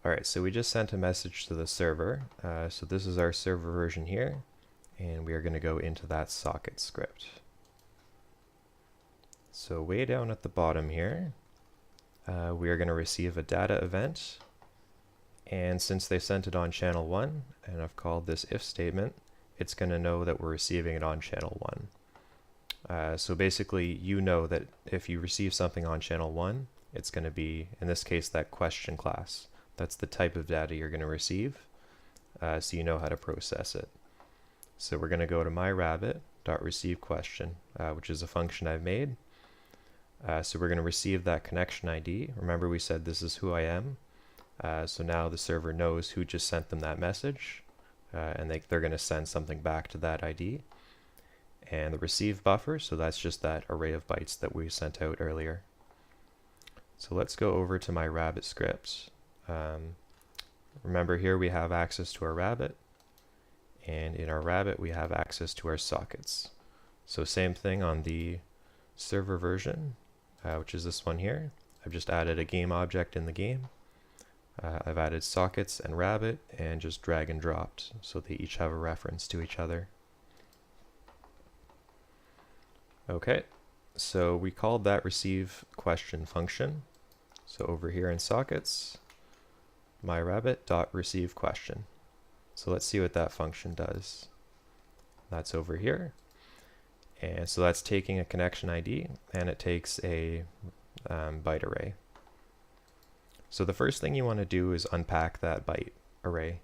Alright, so we just sent a message to the server. So this is our server version here, and we are going to go into that socket script. So way down at the bottom here, we are going to receive a data event, and since they sent it on channel 1, and I've called this if statement, it's going to know that we're receiving it on channel 1. So basically, you know that if you receive something on channel 1, it's going to be, in this case, that question class. That's the type of data you're going to receive, so you know how to process it. So we're going to go to myRabbit.receiveQuestion, which is a function I've made. So we're going to receive that connection ID. Remember we said this is who I am. So now the server knows who just sent them that message, and they're going to send something back to that ID. And the receive buffer, so that's just that array of bytes that we sent out earlier. So let's go over to my Rabbit script. Remember here we have access to our Rabbit, and in our Rabbit we have access to our sockets. So same thing on the server version, which is this one here. I've just added a game object in the game. I've added sockets and Rabbit and just drag and dropped so they each have a reference to each other. Okay, so we called that receive question function. So over here in sockets, myRabbit.receiveQuestion. So let's see what that function does. That's over here. And so that's taking a connection ID, and it takes a byte array. So the first thing you want to do is unpack that byte array.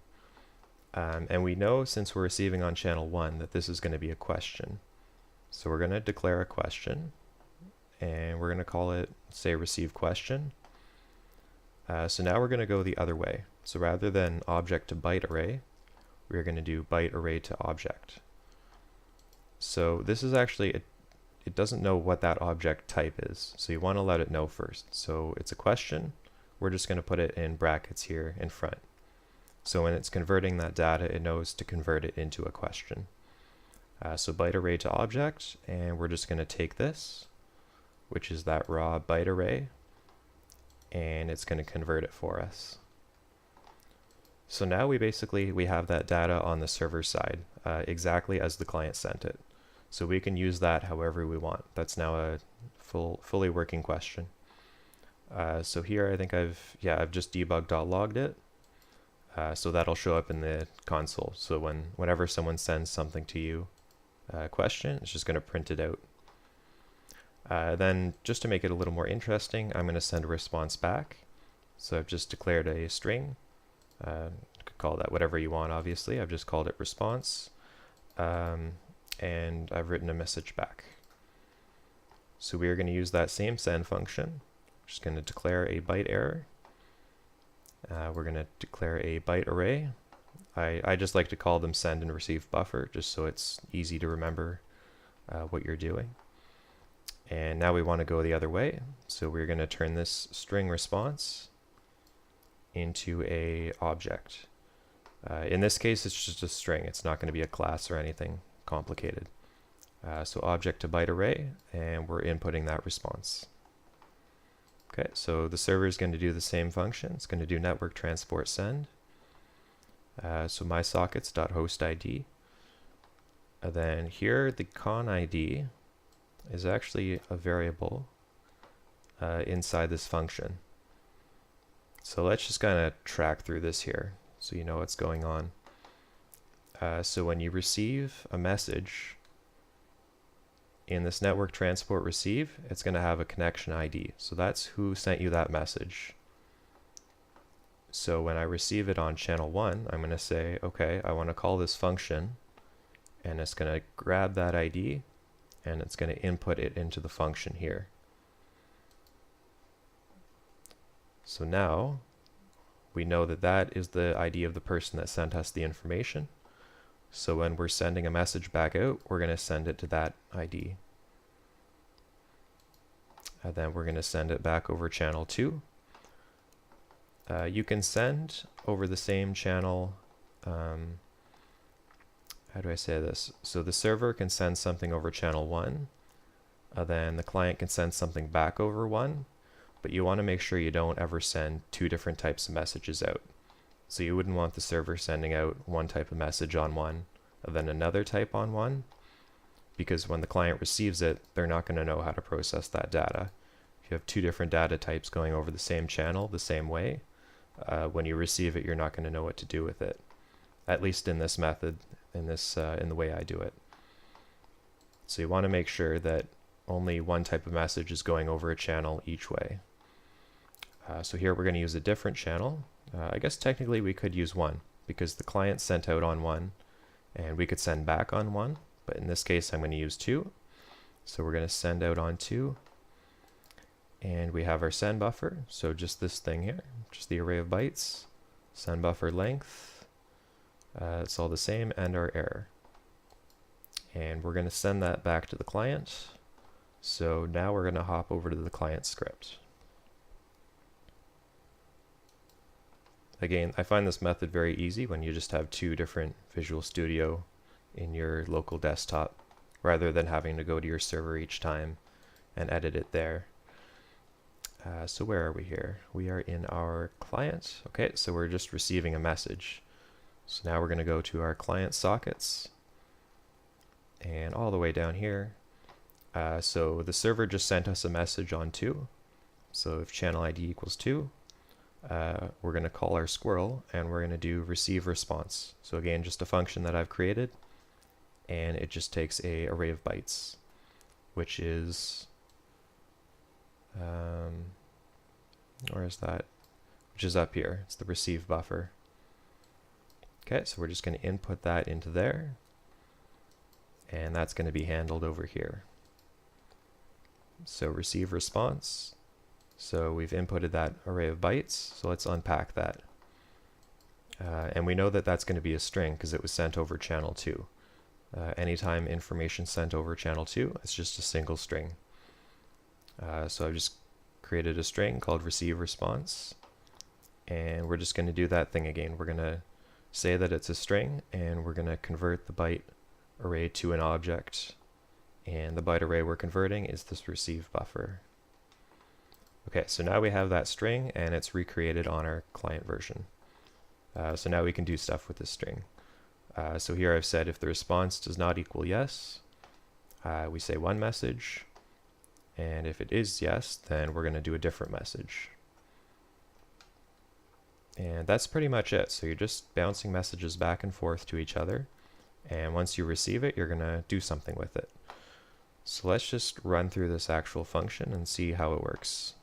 And we know, since we're receiving on channel 1, that this is going to be a question. So we're going to declare a question, and we're going to call it, say, receive question. So now we're going to go the other way. So rather than object to byte array, we're going to do byte array to object. So this is actually, it doesn't know what that object type is. So you want to let it know first. So it's a question. We're just going to put it in brackets here in front. So when it's converting that data, it knows to convert it into a question. So byte array to object, and we're just going to take this, which is that raw byte array, and it's going to convert it for us. So now we have that data on the server side, exactly as the client sent it. So we can use that however we want. That's now a fully working question. So here I think I've just debug.logged it. So that'll show up in the console. So whenever someone sends something to you, question, it's just going to print it out. Then just to make it a little more interesting, I'm going to send a response back. So I've just declared a string. You could call that whatever you want, obviously. I've just called it response. And I've written a message back. So we are going to use that same send function. We're just going to declare a byte error. We're going to declare a byte array. I just like to call them send and receive buffer, just so it's easy to remember what you're doing. And now we want to go the other way. So we're going to turn this string response into a object. In this case, it's just a string. It's not going to be a class or anything complicated. So object to byte array, and we're inputting that response. Okay, so the server is going to do the same function. It's going to do network transport send. So mysockets.hostID. And then here, the con ID is actually a variable inside this function. So let's just kind of track through this here so you know what's going on. So when you receive a message in this network transport receive, it's going to have a connection ID. So that's who sent you that message. So when I receive it on channel 1, I'm going to say, okay, I want to call this function, and it's going to grab that ID, and it's going to input it into the function here. So now we know that that is the ID of the person that sent us the information. So when we're sending a message back out, we're going to send it to that ID. And then we're going to send it back over channel 2. You can send over the same channel. How do I say this? So the server can send something over channel 1. Then the client can send something back over 1. but you want to make sure you don't ever send two different types of messages out. So you wouldn't want the server sending out one type of message on one and then another type on one, because when the client receives it, they're not going to know how to process that data. If you have two different data types going over the same channel the same way, when you receive it, you're not going to know what to do with it. At least in this method, in the way I do it. So you want to make sure that only one type of message is going over a channel each way. So here we're going to use a different channel. I guess technically we could use one, because the client sent out on one, and we could send back on one, but in this case I'm going to use two. So we're going to send out on two, and we have our send buffer, so just this thing here, just the array of bytes, send buffer length, it's all the same, and our error. And we're going to send that back to the client. So now we're going to hop over to the client script. Again, I find this method very easy when you just have two different Visual Studio in your local desktop, rather than having to go to your server each time and edit it there. So where are we here? We are in our client. Okay, so we're just receiving a message. So now we're going to go to our client sockets, and all the way down here. So the server just sent us a message on 2. So if channel ID equals 2, we're going to call our squirrel, and we're going to do receive response. So again, just a function that I've created, and it just takes a array of bytes, which is where is that? Which is up here. It's the receive buffer. Okay, so we're just going to input that into there, and that's going to be handled over here. So receive response. So we've inputted that array of bytes, so let's unpack that. And we know that that's going to be a string because it was sent over channel 2. Anytime information sent over channel 2, it's just a single string. So I've just created a string called receive response, and we're just going to do that thing again. We're going to say that it's a string, and we're going to convert the byte array to an object, and the byte array we're converting is this receive buffer. Okay, so now we have that string, and it's recreated on our client version. So now we can do stuff with this string. So here I've said if the response does not equal yes, we say one message, and if it is yes, then we're going to do a different message. And that's pretty much it. So you're just bouncing messages back and forth to each other, and once you receive it, you're going to do something with it. So let's just run through this actual function and see how it works.